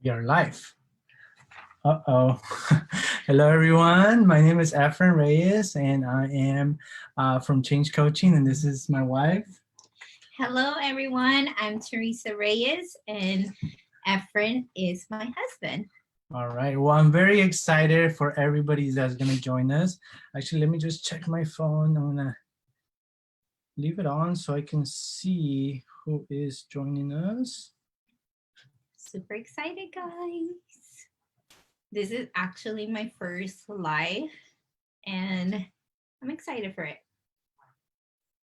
We are live. Uh-oh. Hello, everyone. My name is Efrain Reyes, and I am from Change Coaching, and this is my wife. Hello, everyone. I'm Teresa Reyes, and Efrain is my husband. All right. Well, I'm very excited for everybody that's going to join us. Actually, let me just check my phone. I'm going to leave it on so I can see who is joining us. Super excited, guys. This is actually my first live, and I'm excited for it.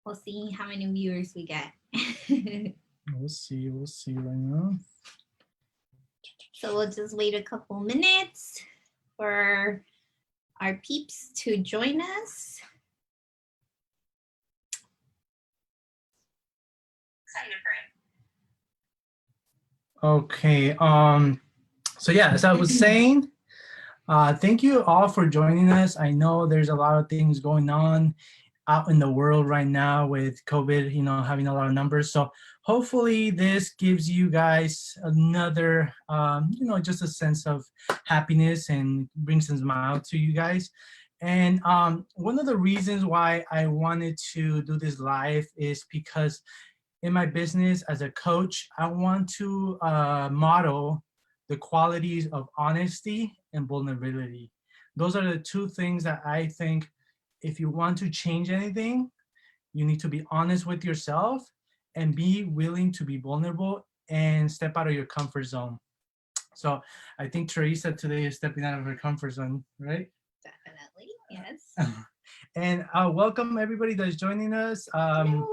We'll see how many viewers we get. We'll see right now. So we'll just wait a couple minutes for our peeps to join us. Okay. So yeah, as I was saying, thank you all for joining us. I know there's a lot of things going on out in the world right now with COVID, having a lot of numbers. So hopefully this gives you guys another, just a sense of happiness and brings a smile to you guys. And one of the reasons why I wanted to do this live is because in my business as a coach, I want to model the qualities of honesty and vulnerability. Those are the two things that I think if you want to change anything, you need to be honest with yourself and be willing to be vulnerable and step out of your comfort zone. So I think Teresa today is stepping out of her comfort zone, right? Definitely, yes. And welcome everybody that's joining us. Hello.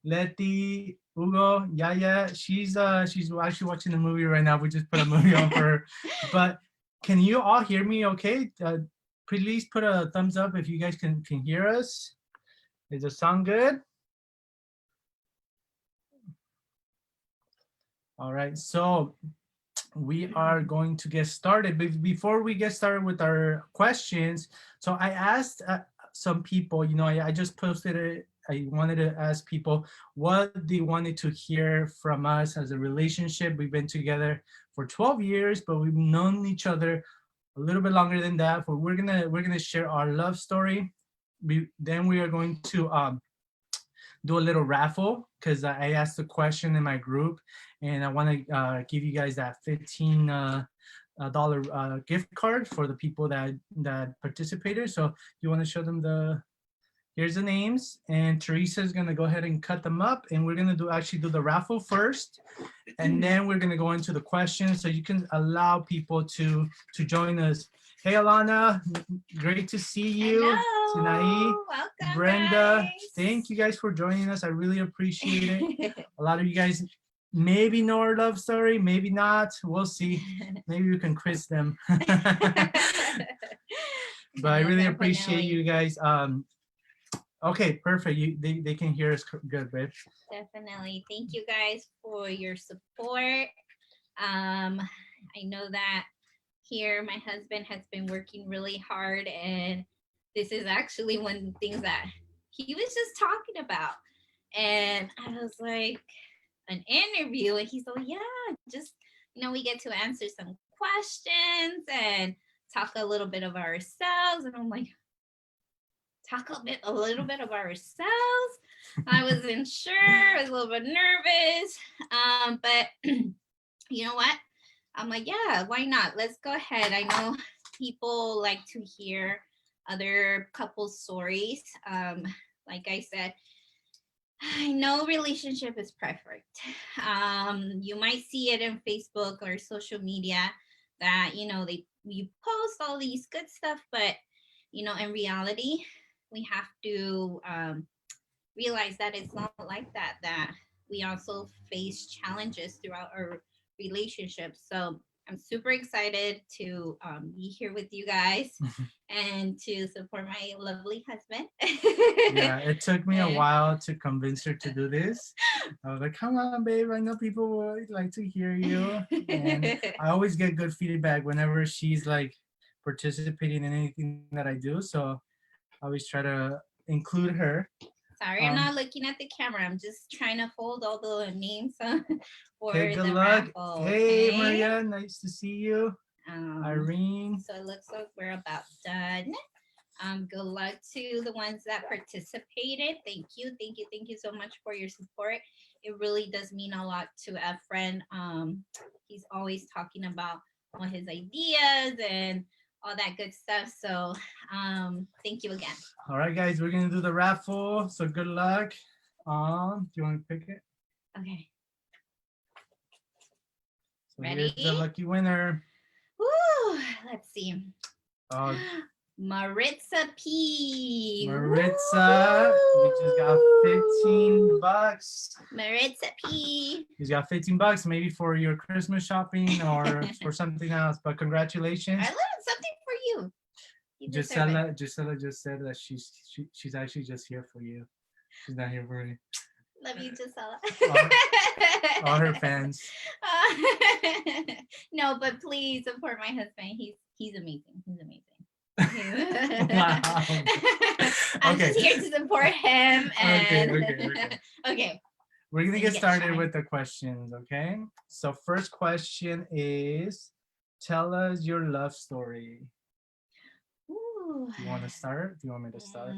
Letty, Hugo, Yaya, she's actually watching a movie right now. We just put a movie on for her. But can you all hear me okay? Please put a thumbs up if you guys can hear us. Is the sound good? All right, so we are going to get started. But before we get started with our questions, so I asked some people, I just posted it. I wanted to ask people what they wanted to hear from us as a relationship. We've been together for 12 years, but we've known each other a little bit longer than that. But we're gonna share our love story. Then we are going to do a little raffle because I asked a question in my group, and I want to give you guys that $15 gift card for the people that participated. So you want to show them here's the names, and Teresa is gonna go ahead and cut them up, and we're gonna actually do the raffle first, and then we're gonna go into the questions so you can allow people to join us. Hey Alana, great to see you. Hello. Sinai, Welcome, Brenda, guys. thank you guys for joining us. I really appreciate it. A lot of you guys maybe know our love story, maybe not. We'll see. Maybe we can quiz them. But I really appreciate you guys. Okay, perfect. They can hear us good, babe. Definitely. Thank you guys for your support. I know that here my husband has been working really hard, and this is actually one of the things that he was just talking about. And I was like, an interview, and he's like, yeah, just we get to answer some questions and talk a little bit of ourselves. And I'm like, talk a little bit of ourselves. I wasn't sure. I was a little bit nervous. But you know what? I'm like, yeah, why not? Let's go ahead. I know people like to hear other couples' stories. Like I said, I know relationship is perfect. You might see it in Facebook or social media that you post all these good stuff, but in reality, we have to realize that it's not like that. That we also face challenges throughout our relationships. So I'm super excited to be here with you guys and to support my lovely husband. Yeah, it took me a while to convince her to do this. I was like, come on, babe, I know people would like to hear you. And I always get good feedback whenever she's like participating in anything that I do. So I always try to include her. Sorry, I'm not looking at the camera. I'm just trying to hold all the names for Okay, good the luck. raffle. Hey, Okay. Maria, nice to see you. Irene. So it looks like we're about done. Good luck to the ones that participated. Thank you, thank you, thank you so much for your support. It really does mean a lot to Efrain. He's always talking about all his ideas and all that good stuff. So thank you again. All right, guys, we're gonna do the raffle. So good luck. Do you want to pick it? Okay. So Ready? here's the lucky winner. Woo! Let's see. Uh, Maritza P. Maritza, you just got $15. Maritza P. You got $15, maybe for your Christmas shopping or for something else. But congratulations. I learned something for you. Gisela just said that she's actually just here for you. She's not here for you. Love you, Gisela. All her fans. No, but please support my husband. He's amazing. He's amazing. Wow. I'm Okay. just here to support him. And okay. We're gonna get started with the questions, okay? So first question is, tell us your love story. Ooh. Do you want to start? Do you want me to start?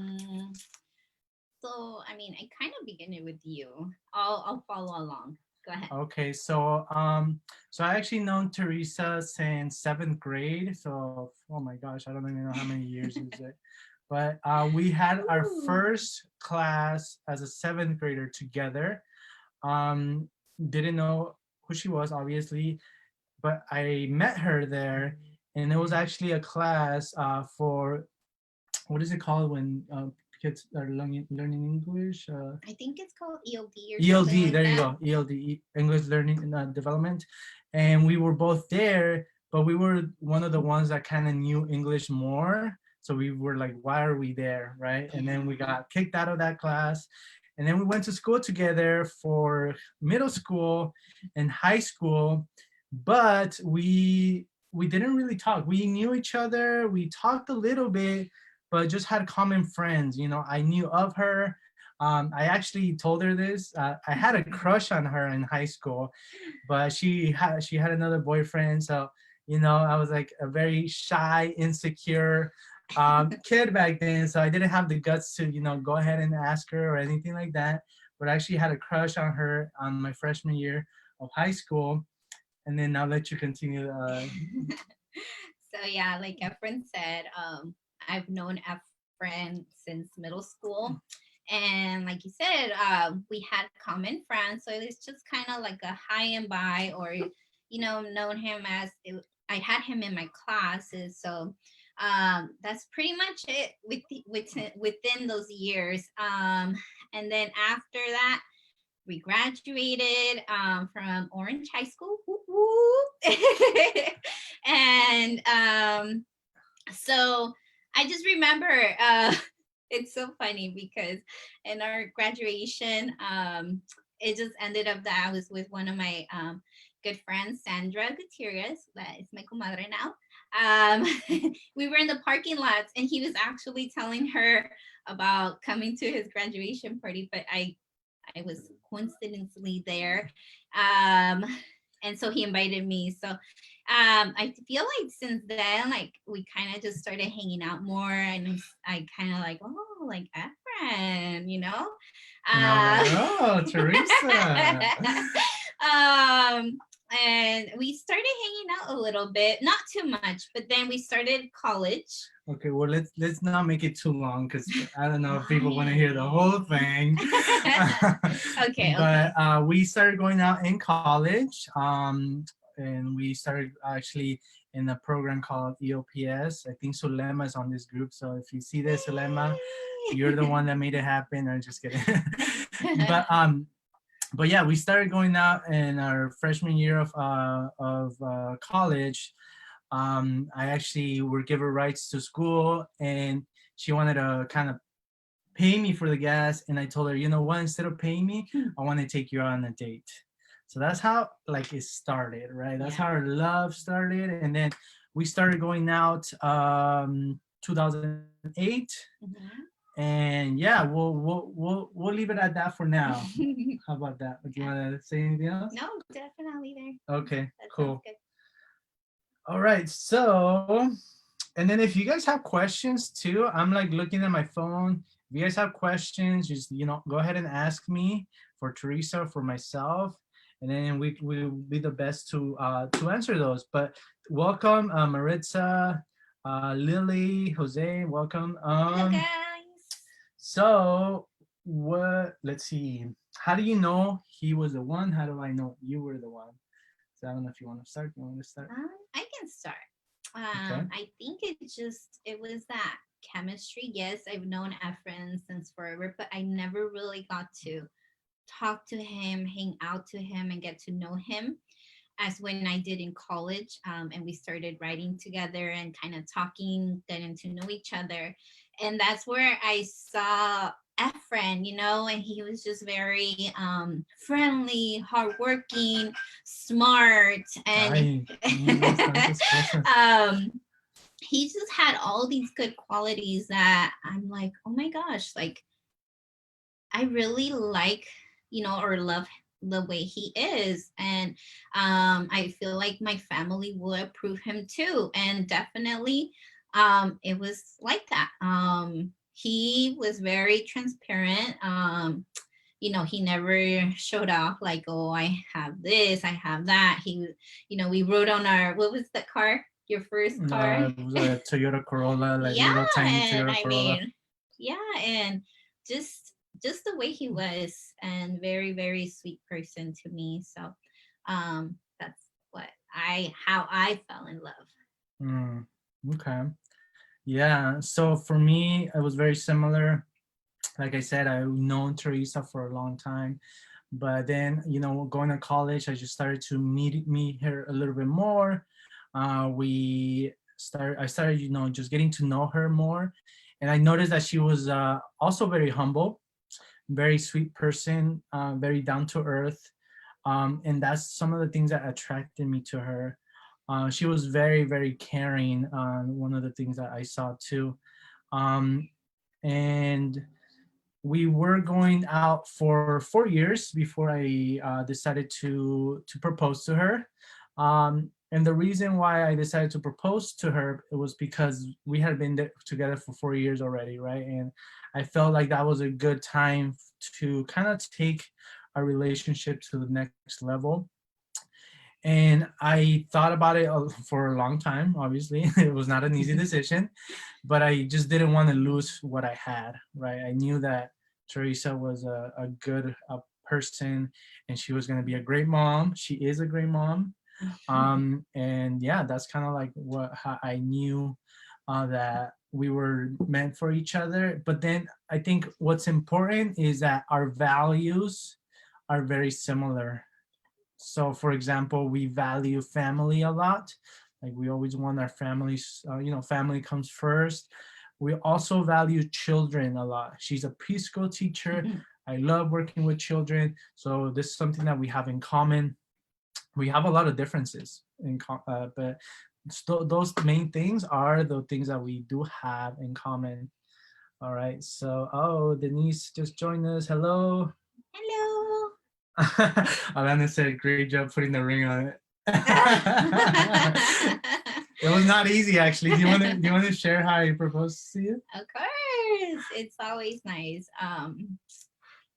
So, I mean, I kind of begin it with you. I'll follow along. Go ahead. Okay, so I actually known Teresa since 7th grade. So, oh my gosh, I don't even know how many years is it. But we had our first class as a 7th grader together. Didn't know who she was, obviously, but I met her there, and it was actually a class for, what is it called when kids are learning English? I think it's called ELD or ELD, something like there that. you go, ELD, English Learning and Development. And we were both there, but we were one of the ones that kind of knew English more. So we were like, why are we there, right? And then we got kicked out of that class. And then we went to school together for middle school and high school, but we didn't really talk. We knew each other, we talked a little bit, but just had common friends. You know, I knew of her. I actually told her this. I had a crush on her in high school, but she had another boyfriend. So, you know, I was like a very shy, insecure kid back then. So I didn't have the guts to, you know, go ahead and ask her or anything like that. But I actually had a crush on her on my freshman year of high school. And then I'll let you continue. So yeah, like Efrain said, I've known Efrain since middle school. And like you said, we had common friends. So it's just kind of like a high and by, or, you know, known him as, I had him in my classes. So that's pretty much it within those years. And then after that, we graduated from Orange High School. And so I just remember, it's so funny because in our graduation, it just ended up that I was with one of my good friends, Sandra Gutierrez, that is my comadre now. We were in the parking lots and he was actually telling her about coming to his graduation party, but I was coincidentally there. And so he invited me. So I feel like since then, like we kind of just started hanging out more, and I kind of like, oh, like Efrain, you know? Oh, Teresa. And we started hanging out a little bit, not too much, but then we started college. Okay, well, let's not make it too long because I don't know if people want to hear the whole thing. Okay. But we started going out in college, and we started actually in a program called EOPS. I think Sulema is on this group, so if you see this, Sulema, you're the one that made it happen. I'm just kidding. But yeah, we started going out in our freshman year of college. I actually were given rights to school, and she wanted to kind of pay me for the gas. And I told her, you know what, instead of paying me, I want to take you on a date. So that's how like it started, right? That's how our love started. And then we started going out 2008. And yeah, we'll leave it at that for now. How about that? Do you Yeah. want to say anything else? No, definitely there. Okay, That sounds cool. good. All right, so and then if you guys have questions too, I'm like looking at my phone. If you guys have questions, just go ahead and ask me for Teresa, for myself, and then we will be the best to answer those. But welcome, Maritza, Lily, Jose, welcome. Hello, guys. So what? Let's see. How do you know he was the one? How do I know you were the one? So I don't know if you want to start. You want me to start? I can start. Okay. I think it was that chemistry. Yes, I've known Efrain since forever, but I never really got to talk to him, hang out to him, and get to know him as when I did in college. And we started writing together and kind of talking, getting to know each other. And that's where I saw Efren, and he was just very friendly, hardworking, smart, and Ay, bastantes cosas. he just had all these good qualities that I'm like, oh my gosh, like I really like, or love the way he is. And I feel like my family will approve him too. And definitely it was like that. He was very transparent. He never showed off like, oh, I have this, I have that. We rode on what was the car? Your first car? It was a Toyota Corolla, like Yeah, little tiny and Toyota I Corolla. mean, yeah, and just the way he was, and very very sweet person to me. So, that's how I fell in love. Mm, okay. Yeah. So for me, it was very similar. Like I said, I've known Teresa for a long time, but then going to college, I just started to meet her a little bit more. I started just getting to know her more, and I noticed that she was also very humble, very sweet person, very down to earth, and that's some of the things that attracted me to her. She was very very caring. One of the things that I saw too, um, and we were going out for 4 years before I decided to propose to her. And the reason why I decided to propose to her, it was because we had been together for 4 years already, right? And I felt like that was a good time to kind of take our relationship to the next level. And I thought about it for a long time. Obviously, it was not an easy decision, but I just didn't want to lose what I had, right? I knew that Teresa was a good person, and she was going to be a great mom. She is a great mom. And yeah, that's kind of like how I knew that we were meant for each other. But then I think what's important is that our values are very similar. So, for example, we value family a lot. Like we always want our families, family comes first. We also value children a lot. She's a preschool teacher. I love working with children. So this is something that we have in common. We have a lot of differences but those main things are the things that we do have in common. All right. So, Denise just joined us. Hello. Hello. Alana said, "Great job putting the ring on it." It was not easy, actually. Do you want to share how I proposed to you? Of course, it's always nice.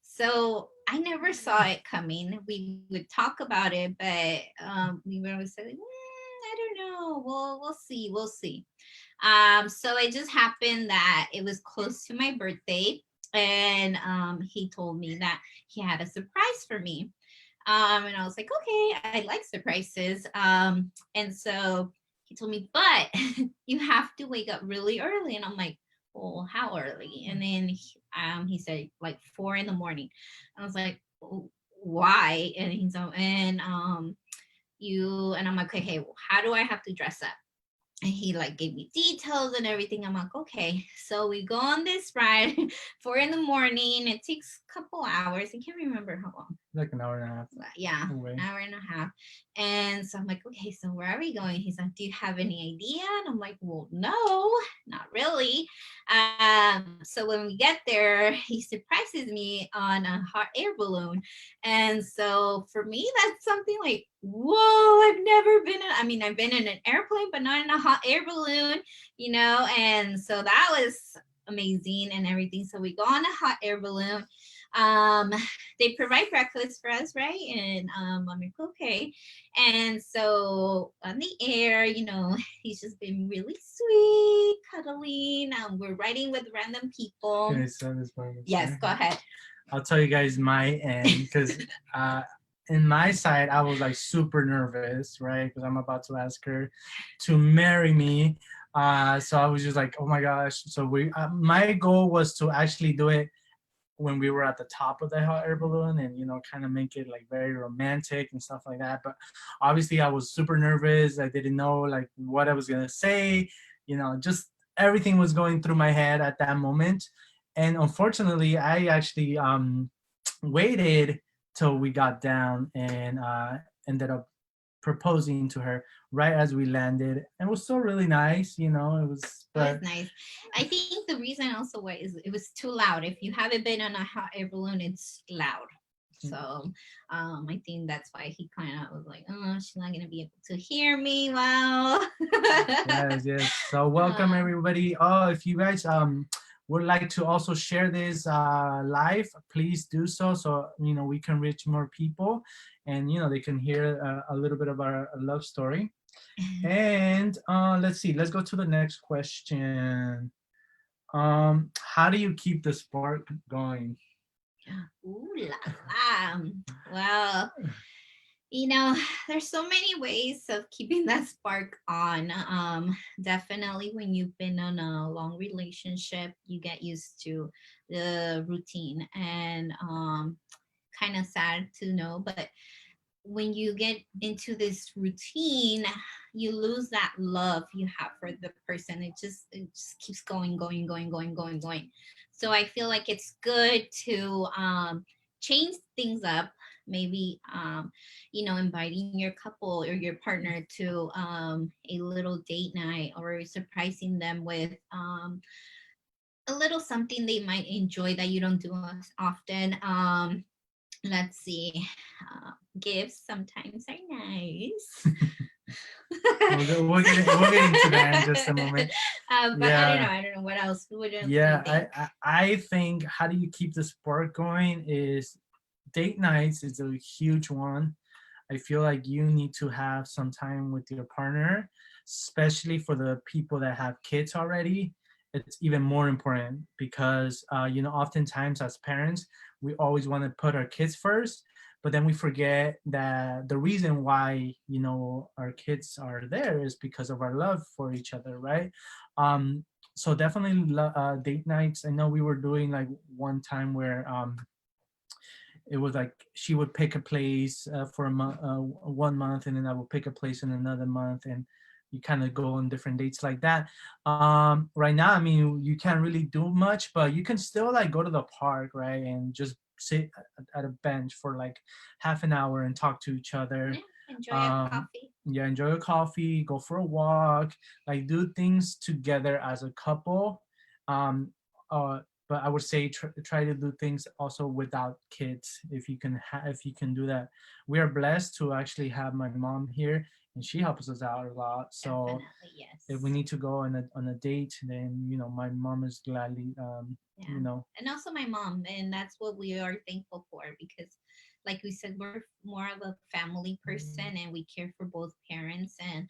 So I never saw it coming. We would talk about it, but we would always say, I don't know. We'll see. We'll see. So it just happened that it was close to my birthday, and he told me that he had a surprise for me. And I was like, okay, I like surprises. And so he told me, but you have to wake up really early. And I'm like, well, how early? And then he said like 4 in the morning. I was like, why? And he's and you and I'm like, okay, well, how do I have to dress up? and he like gave me details and everything. I'm like, okay. So we go on this ride, 4 in the morning. It takes a couple hours. I can't remember how long. Like an hour and a half Yeah, away. an hour and a half. And so I'm like, okay, so where are we going? He's like, do you have any idea? And I'm like, well, no, not really. So when we get there, he surprises me on a hot air balloon. And so for me, that's something like, whoa, I've never been in, I mean, I've been in an airplane, but not in a hot air balloon, you know? And so that was amazing and everything. So we go on a hot air balloon. Um, they provide breakfast for us, right? And I'm like, okay. And so on the air, he's just been really sweet, cuddling. We're riding with random people. Can I say this part? Yes, go ahead. I'll tell you guys my end because in my side I was like super nervous, right? Because I'm about to ask her to marry me. So I was just like, oh my gosh. So my goal was to actually do it when we were at the top of the hot air balloon and kind of make it like very romantic and stuff like that. But obviously I was super nervous. I didn't know like what I was gonna say, just everything was going through my head at that moment. And unfortunately I actually waited till we got down and ended up proposing to her right as we landed, and it was still really nice. It was, It was but nice. I think the reason also why is it was too loud. If you haven't been on a hot air balloon, it's loud. So I think that's why he kind of was like, oh, she's not gonna be able to hear me well. yes. So welcome everybody. Oh, if you guys would like to also share this live, please do so. So we can reach more people, and they can hear a little bit of our love story. And let's see. Let's go to the next question. How do you keep the spark going? Ooh la la. Well, there's so many ways of keeping that spark on. Definitely when you've been on a long relationship, you get used to the routine, and kind of sad to know, but when you get into this routine, you lose that love you have for the person. It just keeps going. So I feel like it's good to change things up. Maybe inviting your couple or your partner to a little date night, or surprising them with a little something they might enjoy that you don't do as often. Let's see. Gifts sometimes are nice. We'll get into that in just a moment. But I don't Yeah. know. I don't know what else. What else do you Yeah, think? I think how do you keep the spark going is date nights is a huge one. I feel like you need to have some time with your partner, especially for the people that have kids already. It's even more important because oftentimes as parents we always want to put our kids first, but then we forget that the reason why our kids are there is because of our love for each other, right? So definitely date nights. I know we were doing like one time where it was like she would pick a place for 1 month, and then I would pick a place in another month, and you kind of go on different dates like that. Right now, I mean, you can't really do much, but you can still like go to the park, right, and just sit at a bench for like half an hour and talk to each other. Yeah, enjoy a um, coffee. yeah, enjoy a coffee, go for a walk, like do things together as a couple. um, uh, but I would say try to do things also without kids if you can if you can do that. We are blessed to actually have my mom here, and she helps us out a lot. So Definitely, if we yes. need to go on a date, then my mom is gladly Yeah. you know And also my mom, and that's what we are thankful for, because like we said, we're more of a family person and we care for both parents. And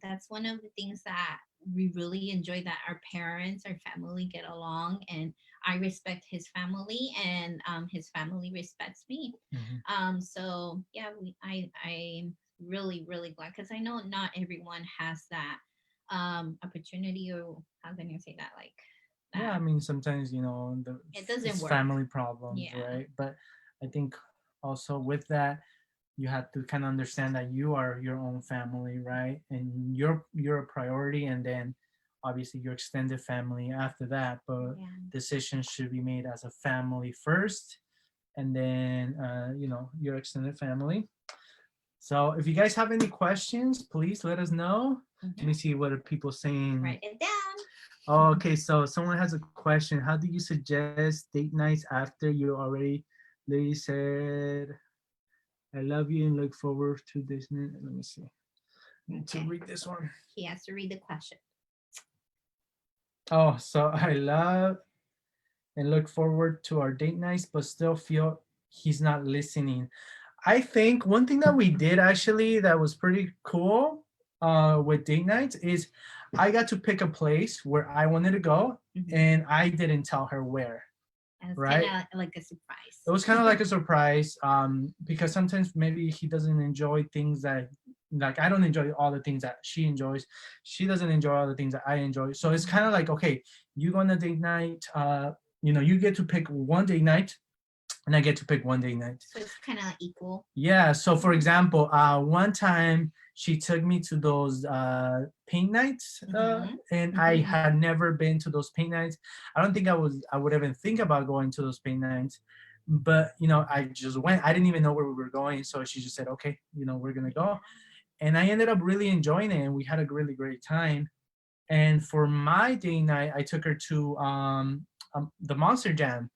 that's one of the things that we really enjoy, that our parents, our family get along, and I respect his family, and his family respects me. Mhm. So yeah, I'm really glad, because I know not everyone has that opportunity, or how can you say that, like Yeah, that I mean sometimes it doesn't it's work. family problems, Yeah. right? But I think also with that, you have to kind of understand that you are your own family, right? And you're a priority, and then obviously your extended family after that. But Yeah. decisions should be made as a family first, and then your extended family. So if you guys have any questions, please let us know. Let me see what are people saying. Write it down. Oh, okay, so someone has a question. How do you suggest date nights after you already lady said I love you and look forward to this? Let me see. I need to read this one. He has to read the question. Oh, so I love and look forward to our date nights, but still feel he's not listening. I think one thing that we did actually that was pretty cool with date nights is I got to pick a place where I wanted to go, and I didn't tell her where. And it's Right? kind of like a surprise. It was kind of like a surprise because sometimes maybe he doesn't enjoy things that, like, I don't enjoy all the things that she enjoys. She doesn't enjoy all the things that I enjoy. So it's kind of like, okay, you go on a date night, you get to pick one date night, and I get to pick one date night. So it's kind of equal. Yeah. So for example, one time she took me to those paint nights, and I had never been to those paint nights. I don't think I would even think about going to those paint nights, but I just went. I didn't even know where we were going, so she just said, "Okay, we're gonna go," and I ended up really enjoying it, and we had a really great time. And for my date night, I took her to the Monster Jam.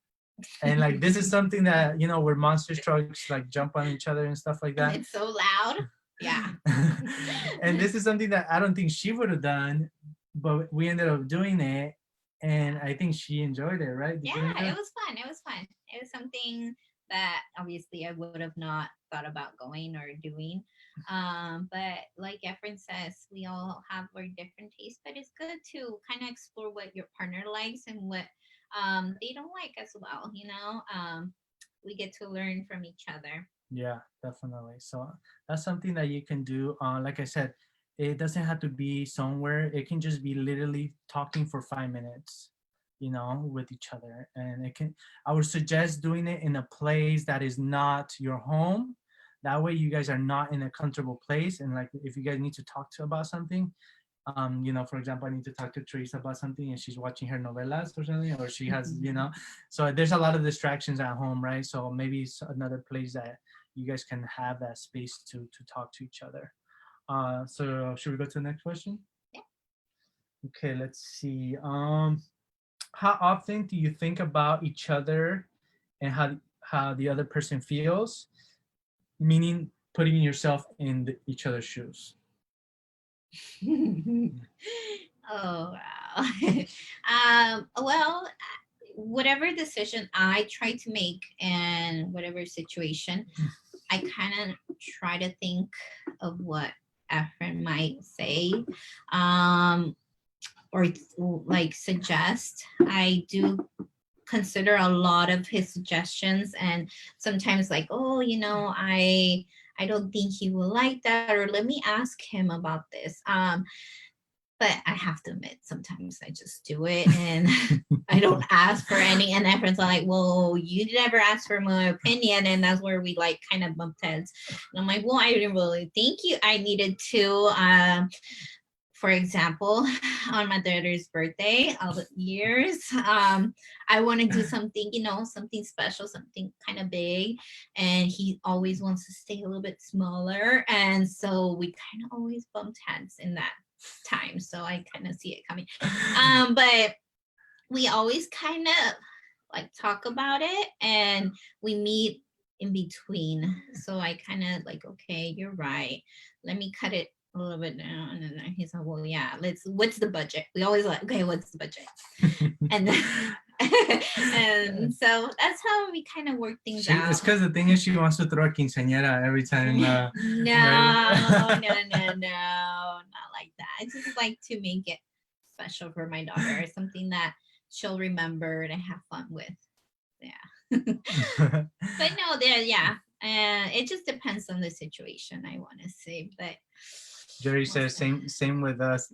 And like this is something that where monster trucks like jump on each other and stuff like that. And it's so loud. Yeah. And this is something that I don't think she would have done, but we ended up doing it, and I think she enjoyed it, right? Yeah, it was fun. It was fun. It was something that obviously I would have not thought about going or doing. But like Efrain says, we all have our different tastes, but it's good to kind of explore what your partner likes and what they don't like as well. We get to learn from each other. Yeah, definitely. So that's something that you can do. Like I said, it doesn't have to be somewhere. It can just be literally talking for 5 minutes, with each other. And I would suggest doing it in a place that is not your home. That way you guys are not in a comfortable place. And like if you guys need to talk to about something, for example, I need to talk to Teresa about something and she's watching her novelas or something, or she has, so there's a lot of distractions at home, right? So maybe it's another place that you guys can have that space to talk to each other. So should we go to the next question? Yeah. Okay, let's see. How often do you think about each other and how the other person feels? Meaning putting yourself in each other's shoes. Oh wow. Well, whatever decision I try to make and whatever situation, I kind of try to think of what Efrain might say, or like suggest. I do consider a lot of his suggestions, and sometimes like, oh, I don't think he will like that, or let me ask him about this. But I have to admit, sometimes I just do it and I don't ask for any. And Efrain's like, well, you never asked for my opinion. And that's where we like kind of bumped heads. And I'm like, well, I didn't really think I needed to. For example, on my daughter's birthday, all the years, I want to do something, something special, something kind of big. And he always wants to stay a little bit smaller. And so we kind of always bumped heads in that time. So I kind of see it coming. But we always kind of like talk about it and we meet in between. So I kind of like, okay, you're right. Let me cut it a little bit down. And then he's like, well, yeah, what's the budget? We always like, okay, what's the budget? And then, and so that's how we kind of work things out. It's because the thing is she wants to throw a quinceañera every time. No, right? No, not like that. I just like to make it special for my daughter, something that she'll remember and have fun with. Yeah. But no, yeah. It just depends on the situation, I want to say. But Jerry says same with us.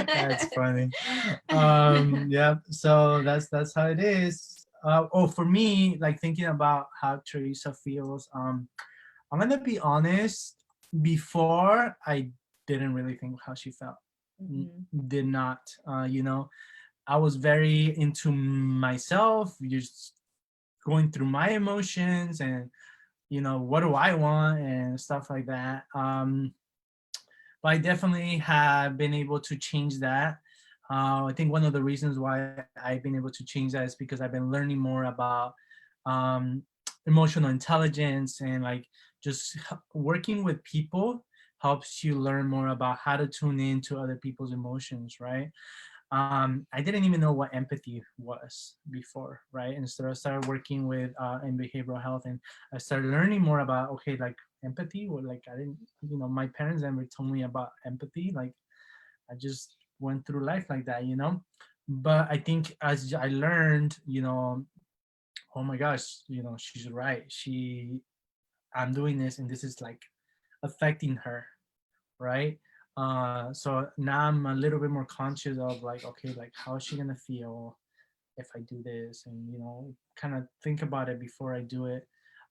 That's funny. Yeah, so that's how it is. for me, like thinking about how Teresa feels, I'm gonna be honest. Before, I didn't really think how she felt. Mm-hmm. Did not. I was very into myself, just going through my emotions and what do I want and stuff like that. But I definitely have been able to change that. I think one of the reasons why I've been able to change that is because I've been learning more about um, emotional intelligence and like just working with people helps you learn more about how to tune into other people's emotions, right? I didn't even know what empathy was before, right? And so I started working with in behavioral health, and I started learning more about okay, like empathy. Or like I didn't, my parents never told me about empathy. Like I just went through life like that. But I think as I learned, oh my gosh, she's right. I'm doing this, and this is like affecting her, right? So now I'm a little bit more conscious of like, okay, like how is she gonna feel if I do this, and kind of think about it before I do it.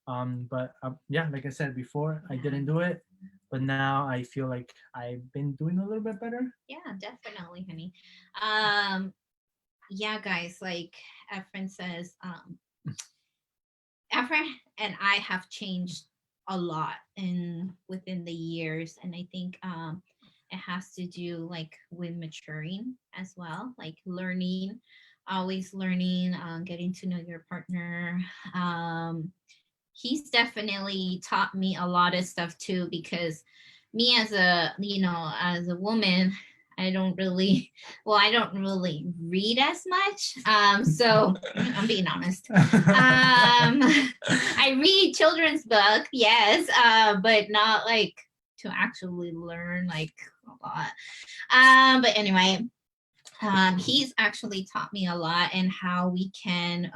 But yeah, like I said before, I Yeah. didn't do it, but now I feel like I've been doing a little bit better. Yeah, definitely, honey. Um, yeah, guys, like Efrain says, Efrain and I have changed a lot in within the years, and I think it has to do like with maturing as well, like learning, always learning, getting to know your partner. Um, he's definitely taught me a lot of stuff too, because me as a as a woman, I don't really I don't really read as much, so I'm being honest. I read children's book, yes, but not like to actually learn like a lot. But anyway, he's actually taught me a lot and how we can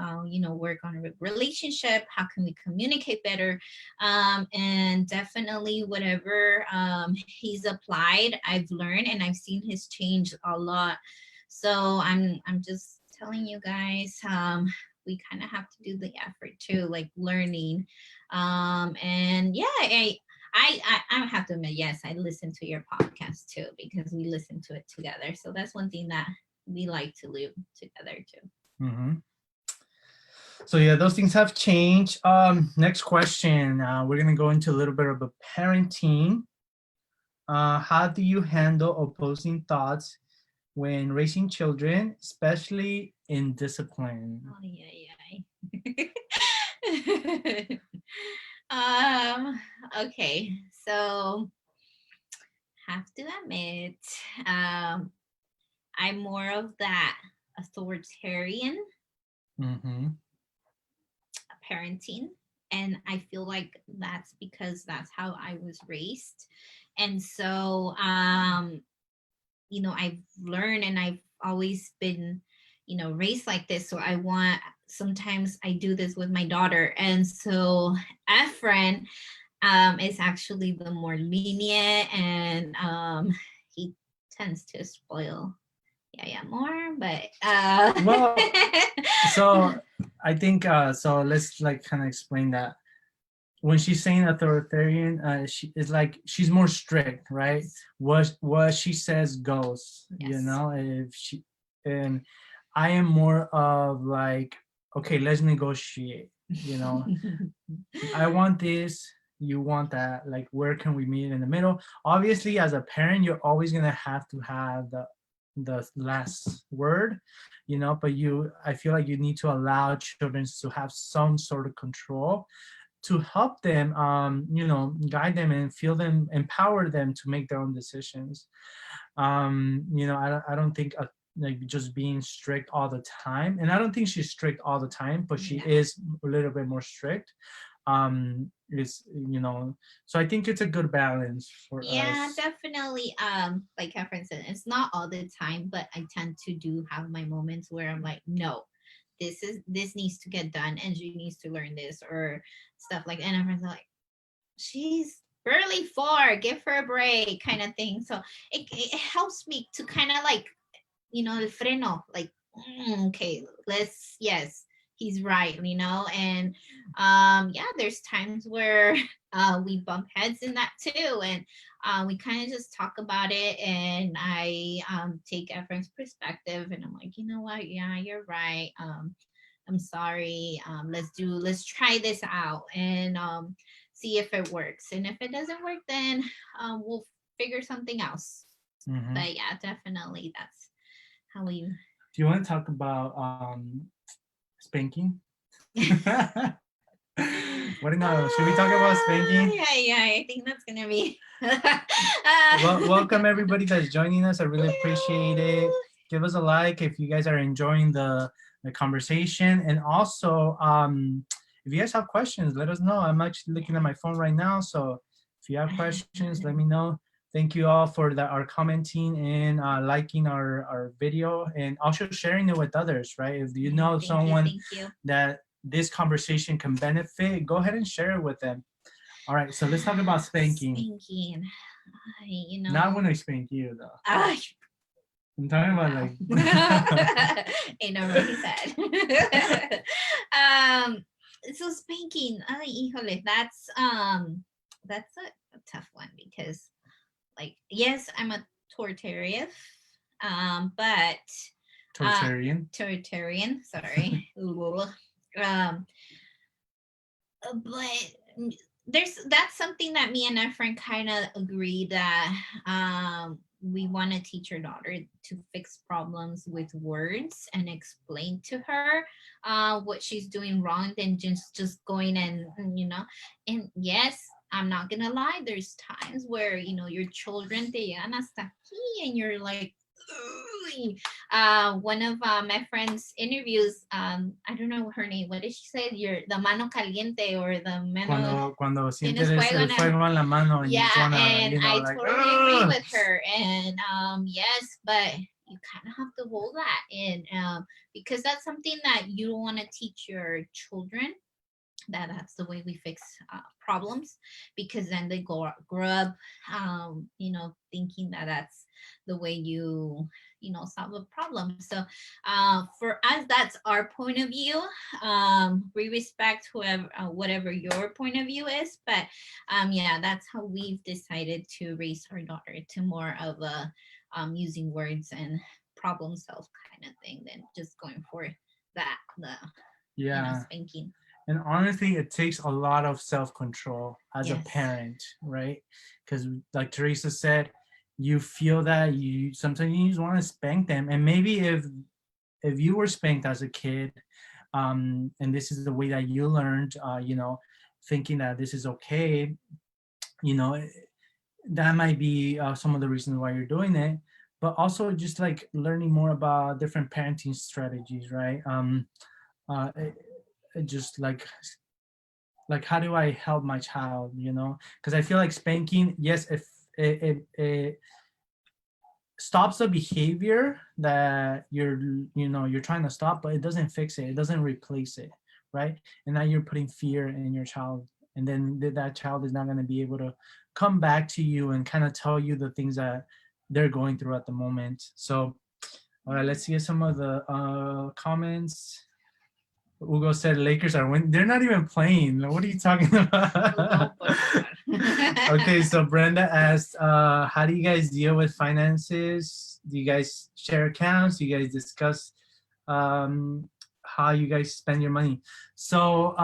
work on a relationship, how can we communicate better, and definitely whatever he's applied, I've learned and I've seen his change a lot. So I'm just telling you guys, we kind of have to do the effort too, like learning. And yeah, I have to admit, yes, I listen to your podcast too, because we listen to it together. So that's one thing that we like to live together too. Hmm. So yeah, those things have changed. Next question. We're gonna go into a little bit of a parenting. How do you handle opposing thoughts when raising children, especially in discipline? Oh yeah, yeah. um. Okay. So have to admit, um, I'm more of that authoritarian Mm-hmm. parenting, and I feel like that's because that's how I was raised. And so I've learned and I've always been raised like this. So I want, sometimes I do this with my daughter. And so Efren is actually the more lenient, and he tends to spoil yeah more, but Well, so I think so. Let's like kind of explain that. When she's saying authoritarian, she is like she's more strict, right? yes, What she says goes. yes. If she and I am more of like, okay, let's negotiate. I want this, you want that. Like, where can we meet in the middle? Obviously, as a parent, you're always gonna have to have the last word, but I feel like you need to allow children to have some sort of control to help them, guide them and feel them, empower them to make their own decisions. I don't think like just being strict all the time, and I don't think she's strict all the time, but she Yeah. is a little bit more strict. Is so I think it's a good balance for Yeah, us. definitely. Like Catherine said, it's not all the time, but I tend to do have my moments where I'm like, no, this needs to get done, and she needs to learn this or stuff like. And everyone's like, she's barely 4, give her a break, kind of thing. So it helps me to kind of like, el freno, like, okay, let's, yes, he's right, and yeah, there's times where we bump heads in that too, and we kind of just talk about it, and I take Efrain's perspective, and I'm like, you know what, yeah, you're right. I'm sorry. Let's try this out, and see if it works. And if it doesn't work, then we'll figure something else. Mm-hmm. But yeah, definitely that's how we. Do you want to talk about spanking? What do you know? Should we talk about spanking? Yeah, I think that's gonna be. Well, welcome everybody that's joining us. I really appreciate it. Give us a like if you guys are enjoying the conversation, and also if you guys have questions, let us know. I'm actually looking at my phone right now, so if you have questions, let me know. Thank you all for our commenting and liking our video, and also sharing it with others. Right? If you know someone Thank you. that this conversation can benefit, go ahead and share it with them. All right, so let's talk about spanking. Spanking. Not when I spank you, though. Ah, I'm talking about like. ain't nobody said. So spanking. Ay, híjole, that's a tough one because, like, yes, I'm a tortarian, but Tortarian. Sorry. um, but that's something that me and Efrain kind of agreed that we want to teach our daughter to fix problems with words and explain to her what she's doing wrong than just going and yes, I'm not gonna lie, there's times where your children te llegan hasta aquí and you're like, one of my friend's interviews, I don't know her name. What did she say? The mano caliente or the mano. Cuando sientes el fuego en la mano. And Yeah, wanna, and I like, totally agree with her. And yes, but you kind of have to hold that in, because that's something that you don't want to teach your children. That's the way we fix problems, because then they grow up thinking that that's the way solve a problem. So for us, that's our point of view. We respect whoever whatever your point of view is, but yeah, that's how we've decided to raise our daughter to more of a using words and problem solve kind of thing than just going for the spanking. And honestly, it takes a lot of self-control as a parent, right? Because like Teresa said, you feel that you sometimes you just want to spank them. And maybe if you were spanked as a kid, and this is the way that you learned, thinking that this is okay, that might be some of the reasons why you're doing it. But also just like learning more about different parenting strategies, right? Just like how do I help my child, because I feel like spanking, yes, if it stops the behavior that you're trying to stop, but it doesn't fix it, it doesn't replace it, right? And now you're putting fear in your child, and then that child is not going to be able to come back to you and kind of tell you the things that they're going through at the moment. So all right, let's see some of the comments. Hugo said Lakers are winning. They're not even playing. What are you talking about? Okay, so Brenda asked, how do you guys deal with finances? Do you guys share accounts? Do you guys discuss how you guys spend your money? So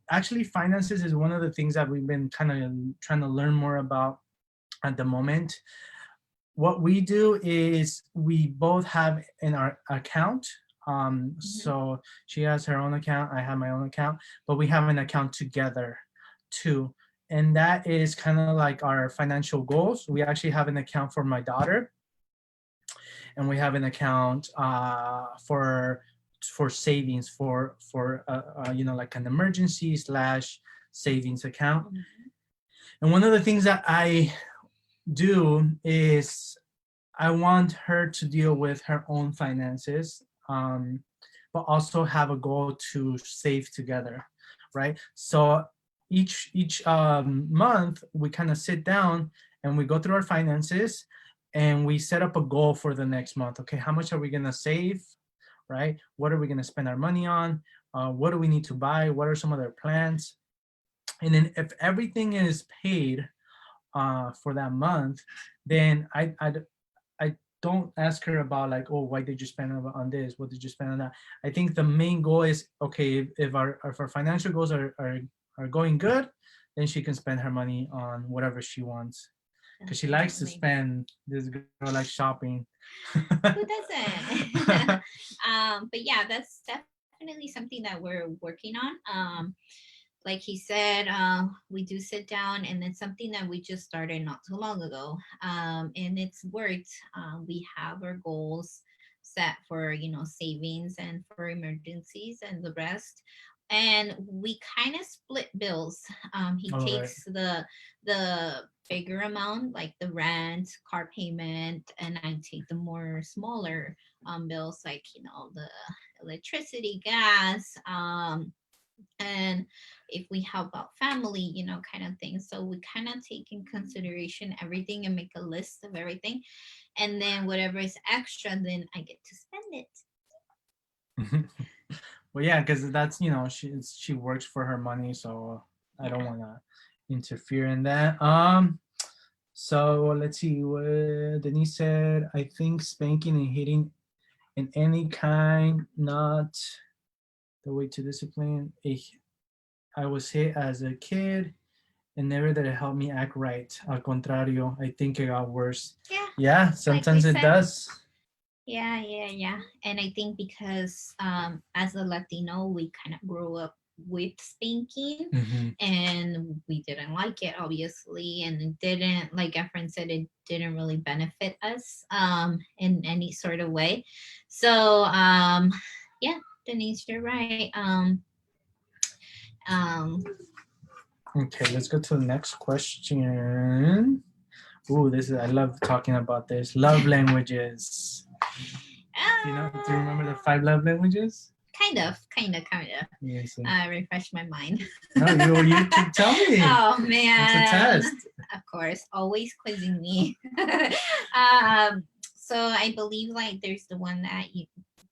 actually, finances is one of the things that we've been kind of trying to learn more about at the moment. What we do is we both have in our account. So she has her own account, I have my own account, but we have an account together too. And that is kind of like our financial goals. We actually have an account for my daughter, and we have an account for savings for like an emergency / savings account. And one of the things that I do is I want her to deal with her own finances, but also have a goal to save together, right? So each month we kind of sit down and we go through our finances and we set up a goal for the next month. Okay, how much are we gonna save, right? What are we gonna spend our money on? what do we need to buy, what are some of their plans. And then if everything is paid for that month, then I don't ask her about like, oh, why did you spend on this? What did you spend on that? I think the main goal is, okay, if our financial goals are going good, then she can spend her money on whatever she wants. Because she likes to Definitely. spend. This girl likes shopping. Who doesn't? But yeah, that's definitely something that we're working on. Like he said, we do sit down, and it's something that we just started not too long ago, and it's worked. We have our goals set for, savings and for emergencies and the rest, and we kind of split bills. He All right. takes the bigger amount, like the rent, car payment, and I take the more smaller bills, like the electricity, gas, and if we help out family, kind of thing. So we kind of take in consideration everything and make a list of everything, and then whatever is extra, then I get to spend it. Well, yeah, because that's, she works for her money, so I don't Yeah. want to interfere in that. So let's see what Denise said. I think spanking and hitting in any kind, not the way to discipline. I was hit as a kid and never did it help me act right. Al contrario, I think it got worse. Yeah, Yeah, like we sometimes it said. does. Yeah, yeah, yeah. And I think because as a Latino, we kind of grew up with spanking, Hmm. and we didn't like it, obviously, and it didn't, like Efrain said, it didn't really benefit us in any sort of way. So yeah, Denise, you're right. Um Okay, let's go to the next question. Ooh, I love talking about this. Love languages. Do you remember the 5 love languages? kind of Yes. refresh my mind. No, you tell me. Oh It's a man, test. of course, always quizzing me. So I believe like there's the one that you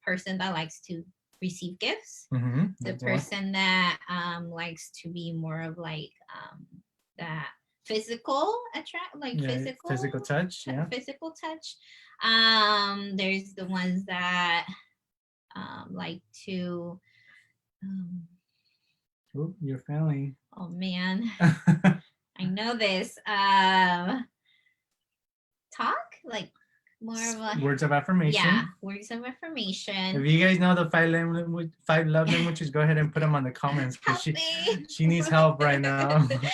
person that likes to receive gifts, Mm-hmm. the That's the one. person that likes to be more of like that physical attract, like Yeah, physical touch. Yeah. physical touch. There's the ones that like to um, Ooh, you're failing. oh man, I know this. Talk like more of a, Words of yeah, affirmation. words of If affirmation. you guys know the 5 love languages, go ahead and put them on the comments because Help me. she needs help right now. What else?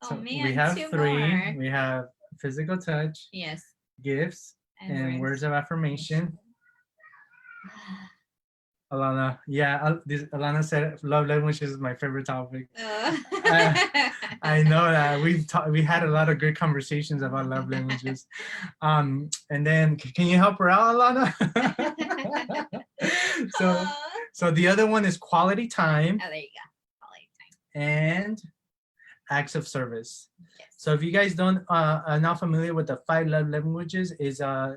Oh So we man, have two three. more. We have physical touch, Yes, gifts, and and words words of of affirmation. affirmation. Alana, yeah, Alana said love language is my favorite topic. Uh, I, I know that we had a lot of good conversations about love languages. And then can you help her out, Alana? so oh, so the other one is quality time there you go. Quality time. and acts of service. Yes. So if you guys don't are not familiar with the 5 love languages, it's a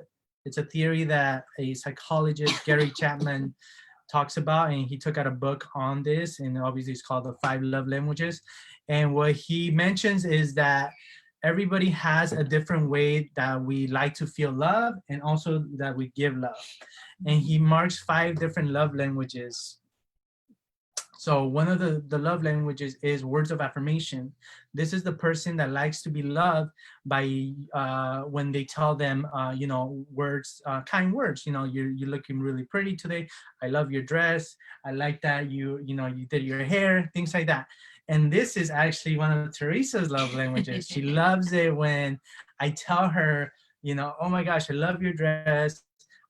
theory that a psychologist, Gary Chapman, talks about, and he took out a book on this, and obviously it's called the 5 love languages. And what he mentions is that everybody has a different way that we like to feel love and also that we give love. And he marks 5 different love languages. So one of the love languages is words of affirmation. This is the person that likes to be loved by when they tell them, words, kind words. You're looking really pretty today. I love your dress. I like that you did your hair, things like that. And this is actually one of Teresa's love languages. She loves it when I tell her, oh my gosh, I love your dress.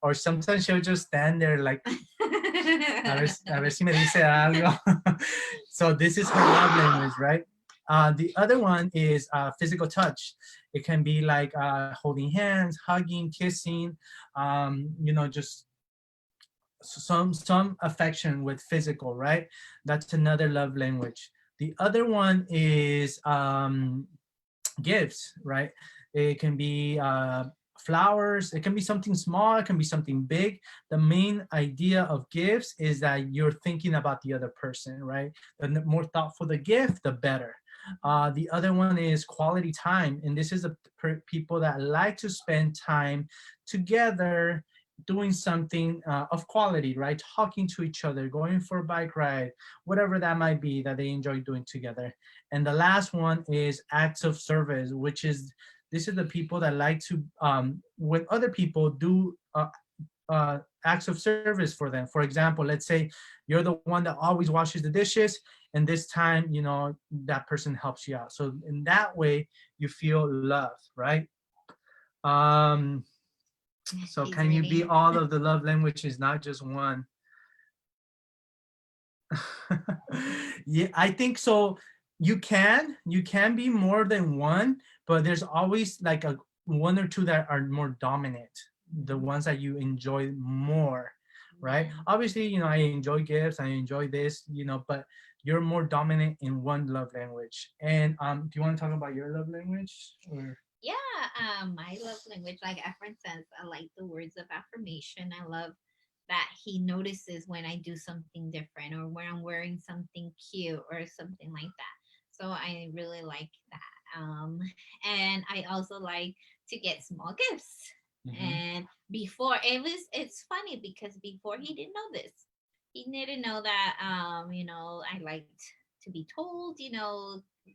Or sometimes she'll just stand there like, a ver si me dice algo. So this is her love language, right? The other one is physical touch. It can be like holding hands, hugging, kissing, just some affection with physical, right? That's another love language. The other one is gifts, right? It can be flowers. It can be something small, it can be something big. The main idea of gifts is that you're thinking about the other person, right? The more thoughtful the gift, the better. The other one is quality time, and this is the people that like to spend time together doing something of quality, right? Talking to each other, going for a bike ride, whatever that might be that they enjoy doing together. And the last one is acts of service, which is this is the people that like to when other people do acts of service for them. For example, let's say you're the one that always washes the dishes, and this time, you know, that person helps you out. So in that way, you feel love, right? Um, so He's can you be ready. all of the love languages, not just one? Yeah, I think so. You can be more than one, but there's always like a one or two that are more dominant, the ones that you enjoy more, right? Yeah. Obviously, you know, I enjoy gifts, I enjoy this, you know, but you're more dominant in one love language. And do you want to talk about your love language or? Yeah, my love language, like Efrain says, I like the words of affirmation. I love that he notices when I do something different or when I'm wearing something cute or something like that. So I really like that. And I also like to get small gifts. Mhm. And before it's funny because before he didn't know this. He didn't know that, I liked to be told,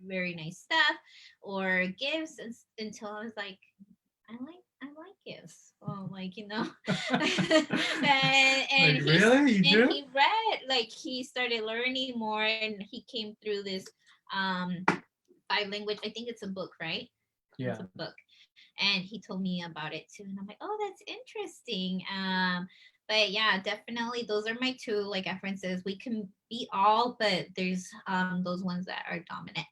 very nice stuff or gifts until I was like, I like gifts. Oh, like and Like really, you do? he read like he started learning more and he came through this um five language. I think it's a book, right? It's Yeah. a book, and he told me about it too, and I'm like, oh, that's interesting. But yeah, definitely those are my two. Like Efren says, we can be all, but there's those ones that are dominant.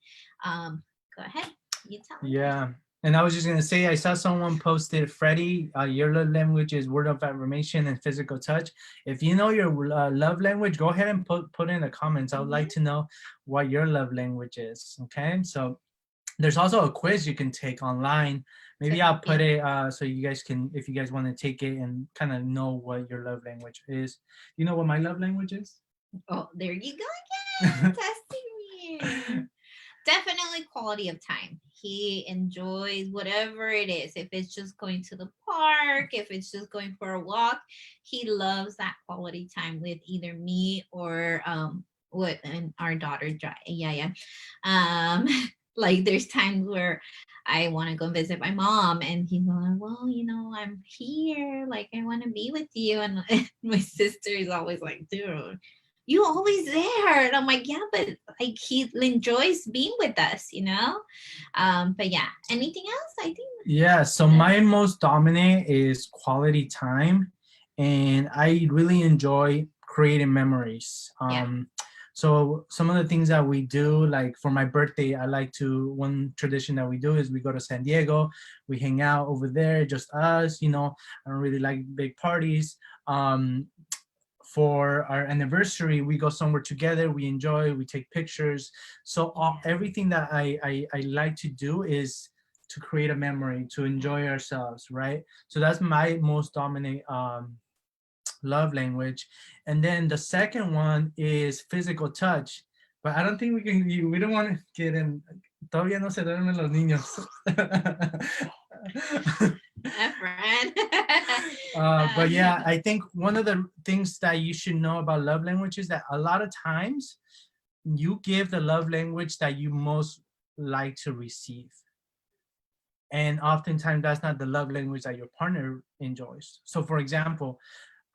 Go ahead, you tell me. Yeah. And I was just gonna say, I saw someone posted, Freddie, your love language is word of affirmation and physical touch. If you know your love language, go ahead and put in the comments. I would like Mm-hmm. to know what your love language is. Okay. So there's also a quiz you can take online. To Maybe I'll help put you. it so you guys can, if you guys want to take it and kind of know what your love language is. You know what my love language is? Oh, there you go again, testing me. Definitely quality of time. He enjoys whatever it is. If it's just going to the park, if it's just going for a walk, he loves that quality time with either me or what and our daughter. Yeah, yeah. Um, like there's times where I want to go visit my mom, and he's like, "Well, I'm here. Like I want to be with you." And my sister is always like, "Dude, you always there." And I'm like, yeah, but like he enjoys being with us. But yeah, anything else? I think Yeah, so that's my most dominant is quality time, and I really enjoy creating memories. yeah. So some of the things that we do, like for my birthday, I like to, one tradition that we do is we go to San Diego, we hang out over there, just us, you know, I don't really like big parties. For our anniversary, we go somewhere together, we enjoy, we take pictures. So Yeah. everything that I like to do is to create a memory, to Yeah. enjoy ourselves, right? So that's my most dominant love language. And then the second one is physical touch. But I don't think we don't want to get in. Todavía no se duermen los niños. Friend. But yeah, I think one of the things that you should know about love language is that a lot of times you give the love language that you most like to receive. And oftentimes that's not the love language that your partner enjoys. So for example,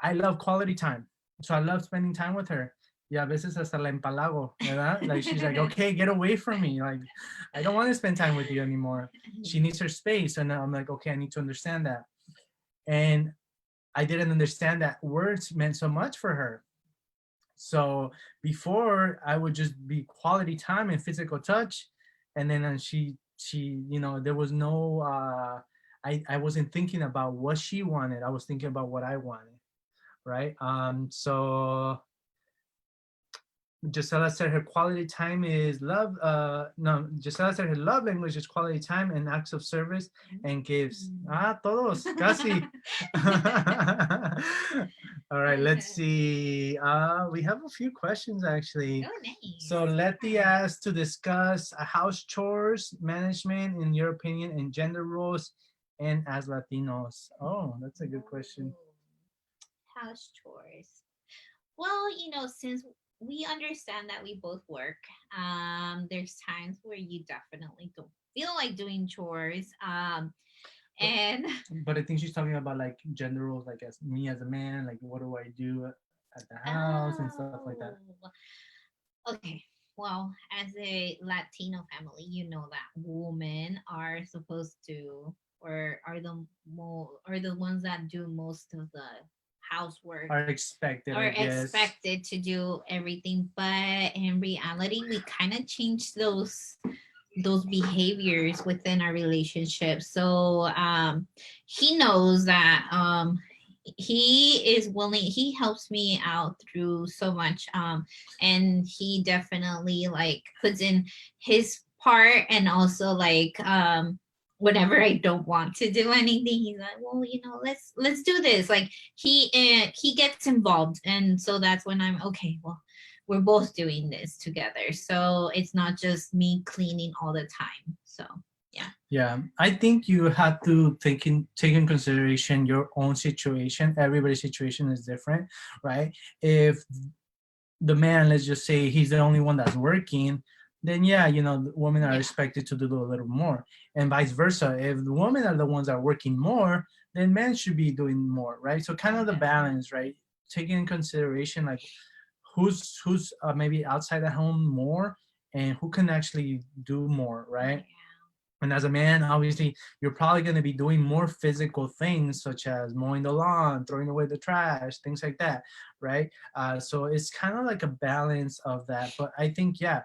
I love quality time. So I love spending time with her. Y a veces hasta la empalago, ¿verdad? Like she's like, okay, get away from me. Like, I don't want to spend time with you anymore. She needs her space. And I'm like, okay, I need to understand that. And I didn't understand that words meant so much for her. So before I would just be quality time and physical touch, and then she there was no I wasn't thinking about what she wanted. I was thinking about what I wanted, right? So Gisela said her quality time is love. No, Gisela said her love language is quality time and acts of service and gifts. Ah, todos, casi. All right, let's see. We have a few questions actually. Oh, nice. So Letty asked to discuss house chores, management, in your opinion, and gender roles, and as Latinos. Oh, that's a good question. House chores. Well, since we understand that we both work, there's times where you definitely don't feel like doing chores. But, And but I think she's talking about like gender roles, like as me as a man, like what do I do at the house and stuff like that. oh, okay. Well, as a Latino family, you know that women are supposed to, or are the ones that do most of the housework, Are expected, are I guess. expected to do everything. But in reality, we kind of change those behaviors within our relationship. So he knows that he is willing, he helps me out through so much, and he definitely like puts in his part, and also like whenever I don't want to do anything, he's like, well, let's do this. Like he gets involved, and so that's when I'm okay. Well, we're both doing this together, so it's not just me cleaning all the time. So yeah. Yeah, I think you have to take in consideration your own situation. Everybody's situation is different, right? If the man, let's just say he's the only one that's working, then yeah, the women are Yeah. expected to do a little more, and vice versa. If the women are the ones that are working more, then men should be doing more, right? So kind of the balance, right? Taking in consideration like who's maybe outside the home more and who can actually do more, right? And as a man, obviously, you're probably going to be doing more physical things such as mowing the lawn, throwing away the trash, things like that, right? So it's kind of like a balance of that. But I think, yeah,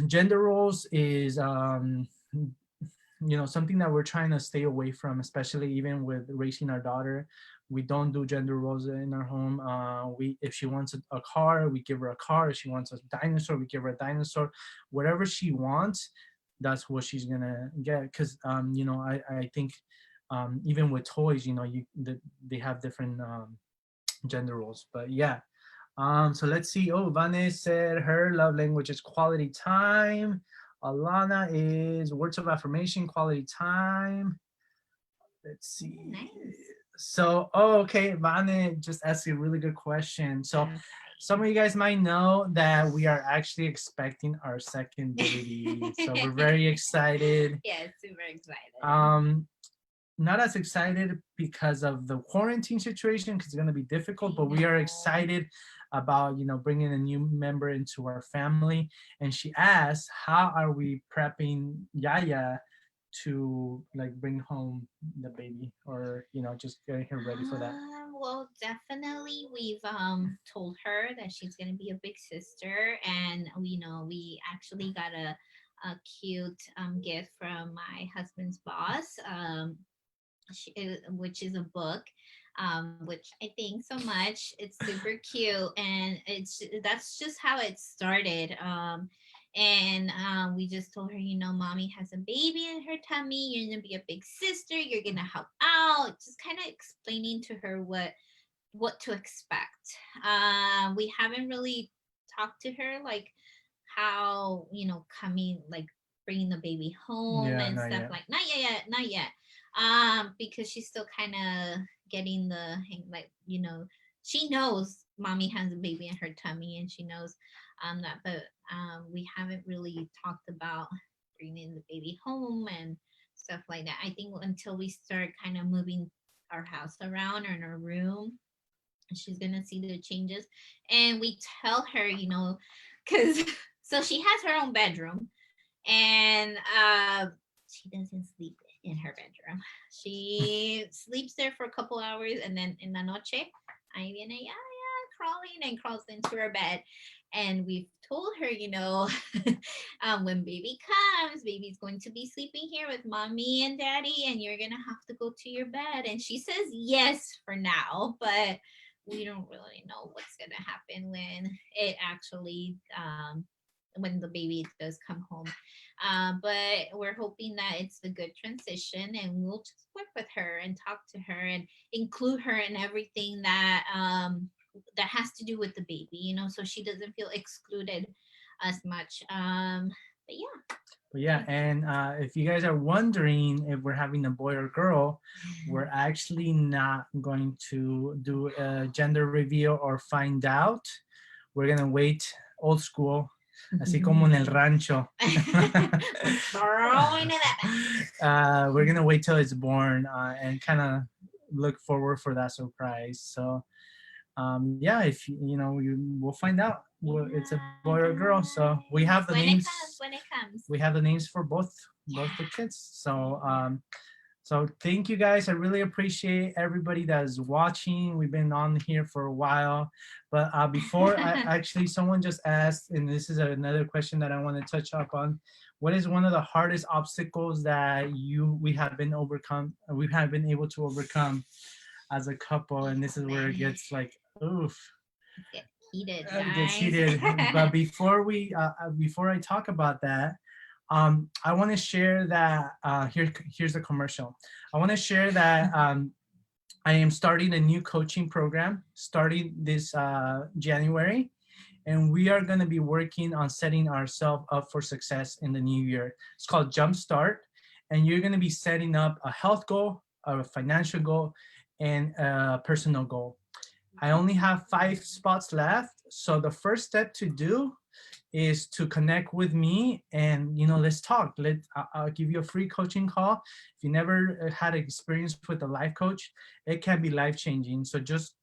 gender roles is something that we're trying to stay away from, especially even with raising our daughter. We don't do gender roles in our home. We If she wants a car, we give her a car. If she wants a dinosaur, we give her a dinosaur. Whatever she wants, that's what she's gonna get. Because I think even with toys, they have different gender roles. But yeah, so let's see. Oh, Vane said her love language is quality time. Alana is words of affirmation, quality time. Let's see. Nice. So, okay, Vane just asked you a really good question. So, some of you guys might know that we are actually expecting our second baby. So, we're very excited. Yeah, super excited. Not as excited because of the quarantine situation because it's going to be difficult, but we are excited about bringing a new member into our family. And she asked, how are we prepping Yaya to like bring home the baby, or just getting her ready for that? Well, definitely we've told her that she's gonna be a big sister, and we actually got a cute gift from my husband's boss, which is a book, which I think so much. It's super cute, and that's just how it started. And we just told her, mommy has a baby in her tummy. You're gonna be a big sister. You're gonna help out. Just kind of explaining to her what to expect. We haven't really talked to her like how coming like bringing the baby home Yeah, and not stuff yet. like not yet, because she's still kind of getting the hang, like she knows mommy has a baby in her tummy, and she knows that, but we haven't really talked about bringing the baby home and stuff like that. I think until we start kind of moving our house around or in our room, she's gonna see the changes. And we tell her, because so she has her own bedroom, and she doesn't sleep in her bedroom. She sleeps there for a couple hours, and then in la noche, ahí viene ya crawling and crawls into her bed. And we've told her, when baby comes, baby's going to be sleeping here with mommy and daddy, and you're gonna have to go to your bed. And she says yes for now, but we don't really know what's gonna happen when it actually when the baby does come home. But we're hoping that it's a good transition, and we'll just work with her and talk to her and include her in everything that that has to do with the baby, you know, so she doesn't feel excluded as much. But yeah. But yeah, and if you guys are wondering if we're having a boy or girl, we're actually not going to do a gender reveal or find out. We're gonna wait old school, así como en el rancho. Throwing it at We're gonna wait till it's born and kind of look forward for that surprise. So yeah, if you know, we'll find out. It's a boy or girl. So we have the when names. it comes, when it comes. We have the names for both the kids. So thank you guys. I really appreciate everybody that is watching. We've been on here for a while, but before actually someone just asked, and this is another question that I want to touch up on. What is one of the hardest obstacles that we have been able to overcome as a couple? And this is where it gets like, oof. Get heated, It gets guys. heated. But before I talk about that, I want to share that here's the commercial. I want to share that I am starting a new coaching program starting this January, and we are going to be working on setting ourselves up for success in the new year. It's called Jumpstart, and you're going to be setting up a health goal, a financial goal, and a personal goal. I only have 5 spots left. So the first step to do is to connect with me, and let's talk. I'll give you a free coaching call. If you never had experience with a life coach, it can be life changing. So just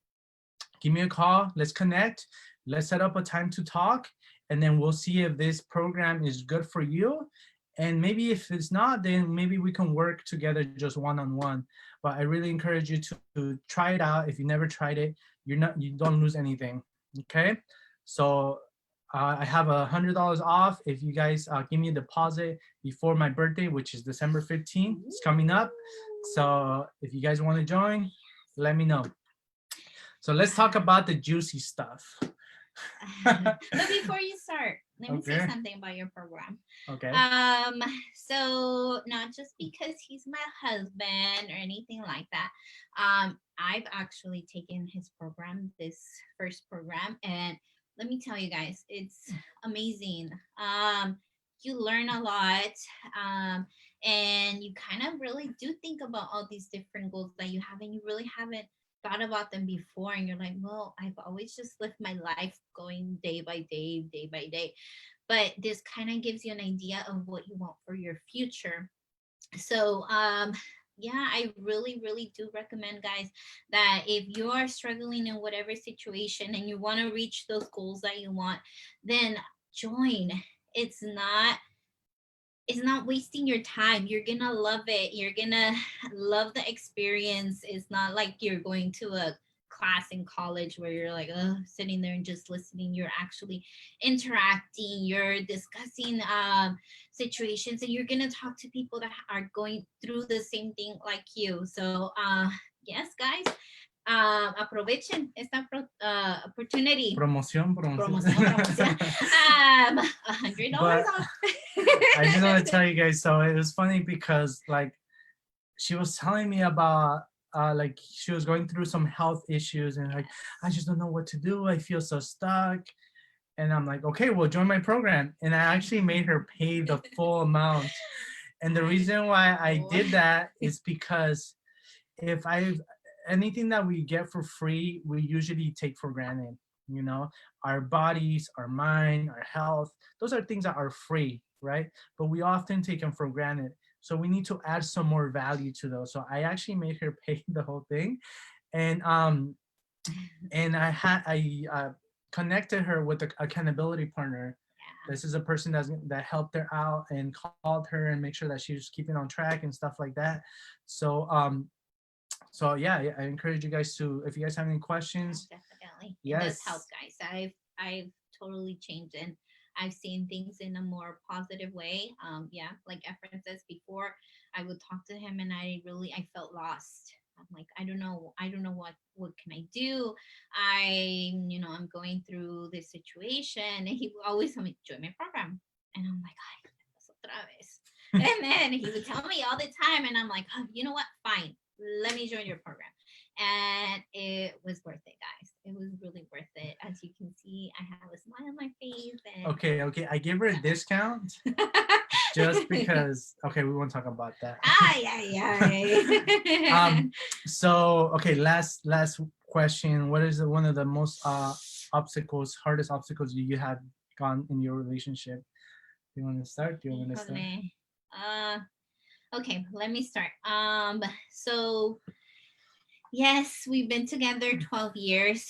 give me a call. Let's connect. Let's set up a time to talk, and then we'll see if this program is good for you. And maybe if it's not, then maybe we can work together just one-on-one. But I really encourage you to try it out. If you never tried it, you don't lose anything. Okay, so I have $100 off if you guys give me a deposit before my birthday, which is December 15th. It's coming up. So if you guys want to join, let me know. So let's talk about the juicy stuff. But before you start, let me say Okay. something about your program. Okay. So not just because he's my husband or anything like that. I've actually taken his program, this first program, and let me tell you guys, it's amazing. You learn a lot. And you kind of really do think about all these different goals that you have, and you really haven't thought about them before, and you're like, well, I've always just lived my life going day by day, day by day. But this kind of gives you an idea of what you want for your future. So yeah, I really, really do recommend, guys, that if you are struggling in whatever situation and you want to reach those goals that you want, then join. it's not it's not wasting your time. You're gonna love it. You're gonna love the experience. It's not like you're going to a class in college where you're like sitting there and just listening. You're actually interacting. You're discussing situations, and you're gonna talk to people that are going through the same thing like you. So yes, guys, aprovechen esta opportunity. Promoción. Promoción. $100 off. I just want to tell you guys, so it was funny because like she was telling me about like she was going through some health issues, and like, I just don't know what to do. I feel so stuck. And I'm like, okay, well, join my program. And I actually made her pay the full amount. And the reason why I did that is because if anything that we get for free, we usually take for granted. Our bodies, our mind, our health, those are things that are free, right? But we often take them for granted. So we need to add some more value to those. So I actually made her pay the whole thing. And I connected her with an accountability partner. This is a person that helped her out and called her and make sure that she was keeping on track and stuff like that. So yeah, I encourage you guys to, if you guys have any questions. Definitely. Yes. It does help, guys. I've totally changed, and I've seen things in a more positive way. Yeah, like Efrain says before, I would talk to him and I felt lost. I'm like, I don't know what can I do. I'm going through this situation. And he would always tell me, join my program. And I'm like, ay, otra vez. And then he would tell me all the time, and I'm like, oh, you know what? Fine, let me join your program. And it was worth it, guys. It was really worth it. As you can see, I have a smile on my face, and Okay. I gave her a discount just because. Okay, we won't talk about that. ay, ay, ay. So okay, last question. What is one of the most hardest obstacles you have gone in your relationship? Do you want to start? Do you want me to start? Híjole. Uh, okay, let me start. So yes, we've been together 12 years.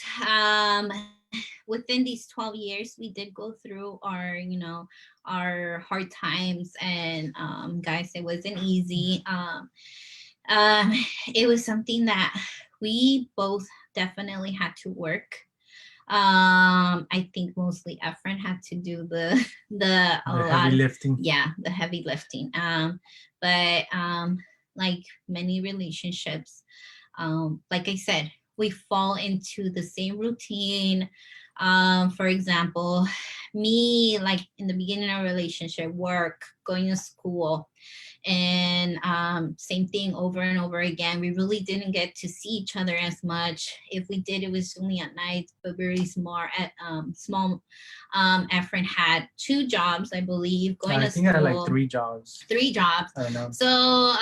Within these 12 years, we did go through our hard times, and guys, it wasn't easy. Um, it was something that we both definitely had to work. I think mostly Efrain had to do the a The heavy lot, lifting. yeah, the heavy lifting. But like many relationships, like I said, we fall into the same routine. For example, me, like in the beginning of a relationship, work, going to school, and same thing over and over again. We really didn't get to see each other as much. If we did, it was only at night, but very small. At small. Efren had two jobs, I believe, going I to think I had like school. 3 jobs. Three jobs. I don't know. So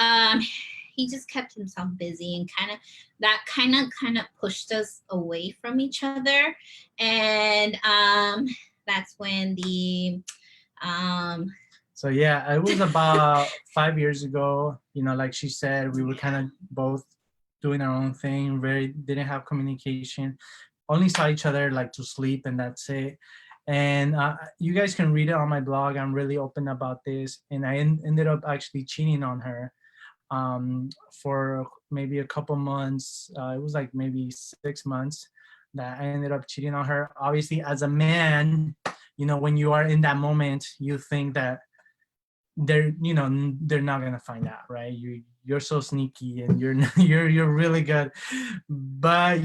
he just kept himself busy, and kind of pushed us away from each other. And that's when the um So yeah, it was about 5 years ago. Like she said, we were kind of both doing our own thing. Very didn't have communication. Only saw each other like to sleep, and that's it. And you guys can read it on my blog. I'm really open about this, and I ended up actually cheating on her for maybe a couple months. It was like maybe 6 months that I ended up cheating on her. Obviously, as a man, when you are in that moment, you think that they're not gonna find out, right? You're so sneaky, and you're you're really good, but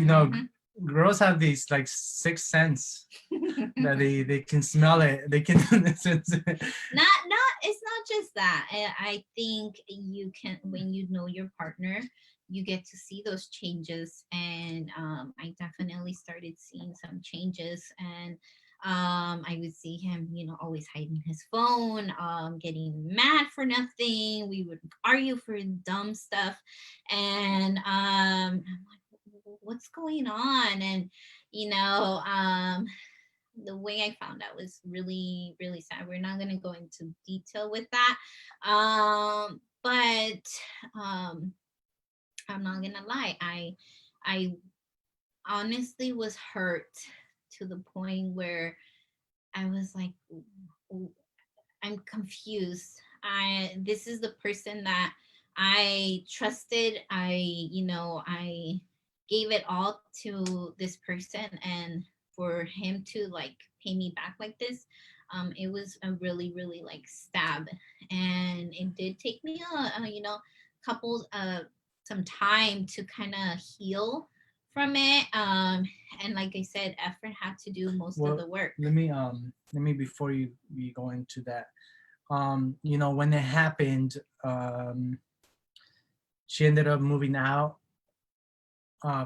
girls have these like sixth sense that they can smell it. They can not it's not just that. I think you can, when you know your partner, you get to see those changes. And I definitely started seeing some changes. And I would see him, always hiding his phone, getting mad for nothing. We would argue for dumb stuff. And I'm like, what's going on? And you know the way I found out was really, really sad. We're not going to go into detail with that. But I'm not going to lie. I honestly was hurt to the point where I was like, I'm confused. This is the person that I trusted. I gave it all to this person, and for him to like pay me back like this, it was a really, really like stab. And it did take me couple some time to kind of heal from it. And like I said, Efren had to do most of the work. let me before you go into that, when it happened, she ended up moving out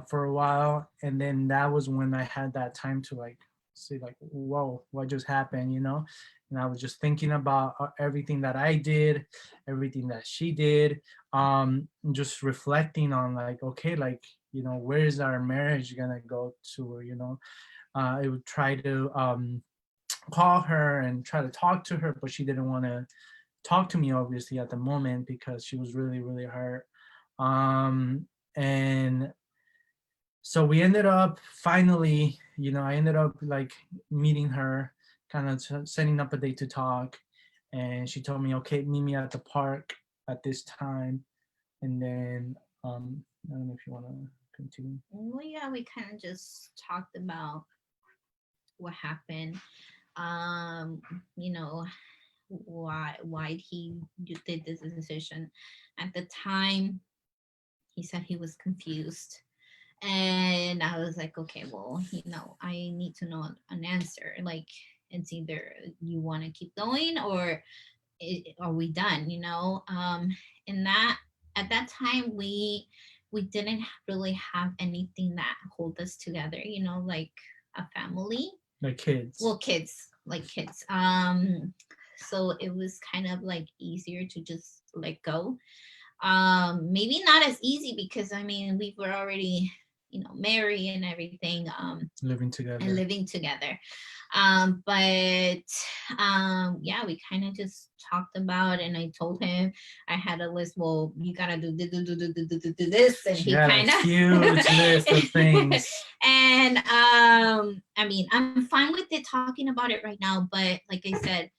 for a while, and then that was when I had that time to like say like, whoa, what just happened, and I was just thinking about everything that I did, everything that she did, just reflecting on like, okay, like, where is our marriage gonna go to? Or I would try to call her and try to talk to her, but she didn't want to talk to me obviously at the moment because she was really, really hurt. And so we ended up finally, I ended up like meeting her, kind of setting up a date to talk. And she told me, okay, meet me at the park at this time. And then I don't know if you want to continue. Well, yeah, we kind of just talked about what happened. Um, you know, why he did this decision. At the time, he said he was confused. And I was like, okay, well, I need to know an answer. Like, it's either you want to keep going, or are we done? And that at that time, we didn't really have anything that hold us together, like a family. The kids. Well, kids, like kids. So it was kind of like easier to just let go. Maybe not as easy, because I mean, we were already, married and everything, Living and together. living together. But yeah, we kind of just talked about, and I told him I had a list. Well, you gotta do this, and She he had a kind of huge list of things. and I mean, I'm fine with it talking about it right now, but like I said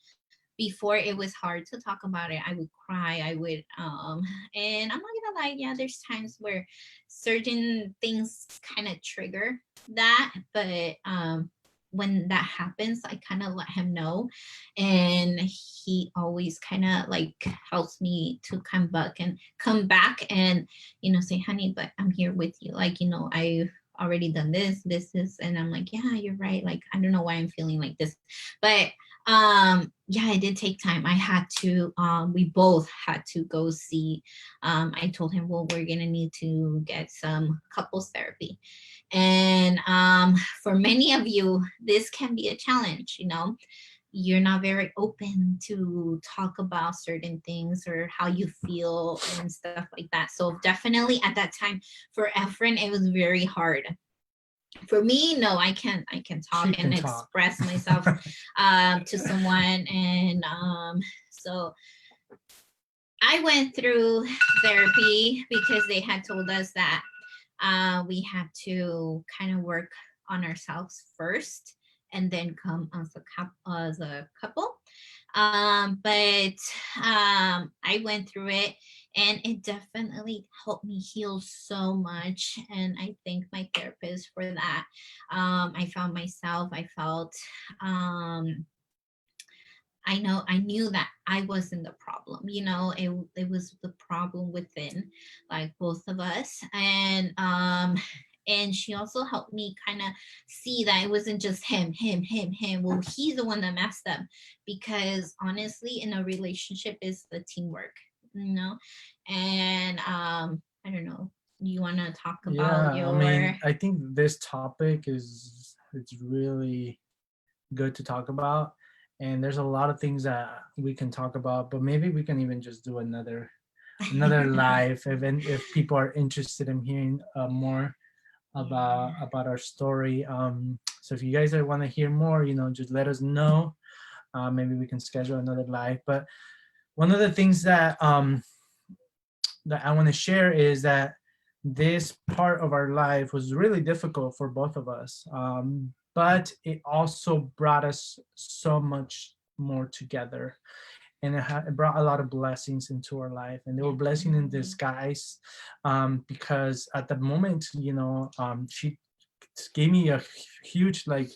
before, it was hard to talk about it. I would cry. I would and I'm not gonna lie, yeah, there's times where certain things kind of trigger that, but when that happens, I kind of let him know, and he always kind of like helps me to come back and say, honey, but I'm here with you. Like, I already done this, and I'm like, yeah, you're right. Like, I don't know why I'm feeling like this, but yeah, it did take time. I had to we both had to go see. I told him, well, we're gonna need to get some couples therapy. And for many of you, this can be a challenge. You're not very open to talk about certain things or how you feel and stuff like that. So definitely at that time, for Efren, it was very hard. For me, no, I can She talk can and talk. express myself to someone. And so I went through therapy because they had told us that we had to kind of work on ourselves first, and then come as a couple. But I went through it, and it definitely helped me heal so much. And I thank my therapist for that. I found myself. I felt. I knew that I wasn't the problem. It was the problem within, like both of us. And she also helped me kind of see that it wasn't just him. Well, he's the one that messed up, because honestly, in a relationship is the teamwork, you know. And I don't know. You want to talk about Yeah, I your? mean, I think this topic is it's really good to talk about, and there's a lot of things that we can talk about, but maybe we can even just do another live if people are interested in hearing more Yeah. about our story. So if you guys want to hear more, just let us know. Maybe we can schedule another live. But one of the things that I want to share is that this part of our life was really difficult for both of us, but it also brought us so much more together, and it brought a lot of blessings into our life, and they were blessing in Definitely. disguise, because at the moment, she gave me a huge like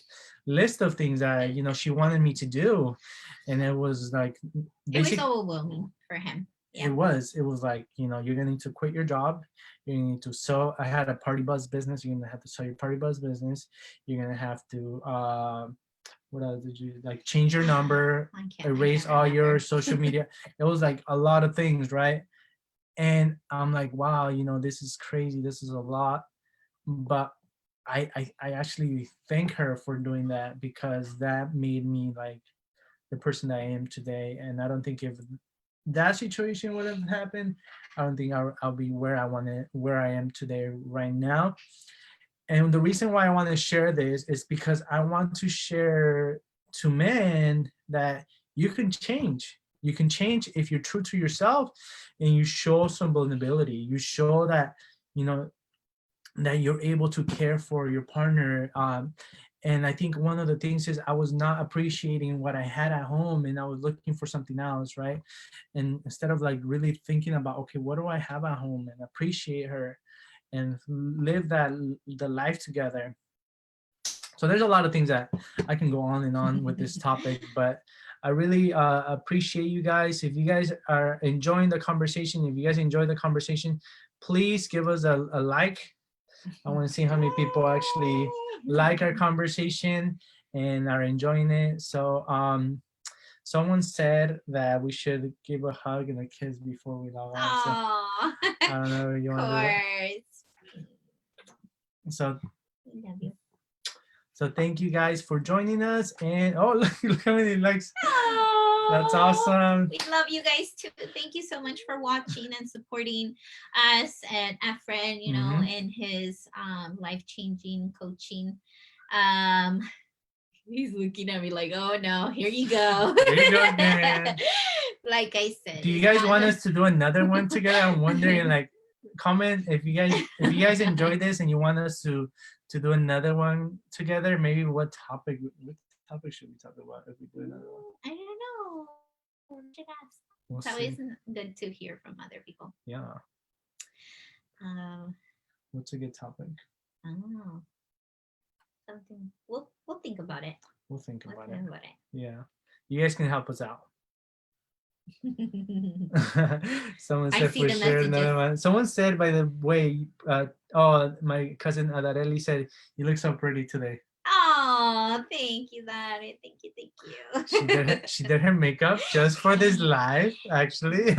list of things that she wanted me to do, and it was like It was basic. overwhelming for him. it Yeah. was it was like, you're gonna need to quit your job, you're gonna need to sell. I had a party bus business. You're gonna have to sell your party bus business. You're gonna have to what else did you like, change your number, I erase can't all your remember. social media. It was like a lot of things, right? And I'm like, wow, this is crazy, this is a lot. But I actually thank her for doing that, because that made me like the person that I am today. And I don't think if that situation would have happened, I don't think I'll be where I am today right now. And the reason why I want to share this is because I want to share to men that you can change. You can change if you're true to yourself and you show some vulnerability. You show that, you know, that you're able to care for your partner. And I think one of the things is I was not appreciating what I had at home, and I was looking for something else, right? And instead of like really thinking about, okay, what do I have at home, and appreciate her and live the life together. So there's a lot of things that I can go on and on with this topic, but I really appreciate you guys. If you guys are enjoying the conversation, if you guys enjoy the conversation, please give us a like. I want to see how many people actually like our conversation and are enjoying it. So someone said that we should give a hug and a kiss before we log on. So Oh, I don't know if you of want to do that. course. So Love you. so thank you guys for joining us. And oh, look how many likes. Oh, That's awesome. we love you guys too. Thank you so much for watching and supporting us and Efrain, you know, Mhm. in his life-changing coaching. Um, he's looking at me like, oh no, here you go. There you go again. Like I said, Do you it's guys not want just- us to do another one together? I'm wondering, like, comment if you guys enjoyed this and you want us to do another one together. Maybe what topic should we talk about if we do another one? I don't know. We should ask. We'll It's always see. good to hear from other people. Yeah. Um, What's a good topic? I don't know. Something. We'll think about it. We'll think We'll about think it. about Yeah. You guys can help us out. it. Someone I said see for the sure another messages. one. Someone said, by the way, oh, my cousin Adareli said, you look so pretty today. Oh, thank you, Daddy. Thank you, thank you. She did her makeup just for this live, actually.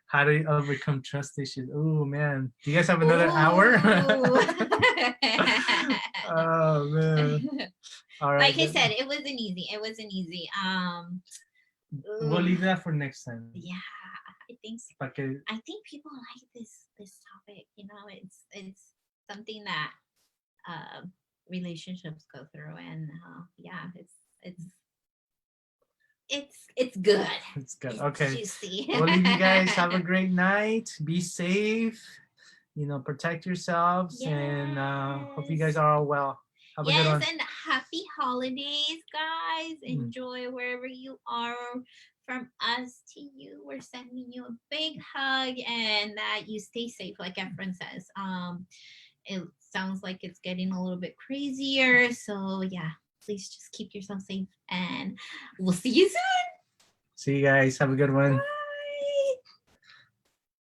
How do you overcome trust issues? Oh man. Do you guys have another hour? Ooh. Oh man. All right. Like I said, it wasn't easy. It wasn't easy. We'll leave that for next time. Yeah, I think so. Pa' que- I think people like this topic. You know, it's something that relationships go through, and yeah, it's good. It's good. It's Okay. juicy. We'll leave you guys. Have a great night. Be safe. Protect yourselves, and hope you guys Yes. are all well. Have a good one. Yes, and happy holidays, guys. Mm. Enjoy wherever you are. From us to you, we're sending you a big hug and that you stay safe, like Efrain says. It sounds like it's getting a little bit crazier. So yeah, please just keep yourself safe and we'll see you soon. See you guys. Have a good one.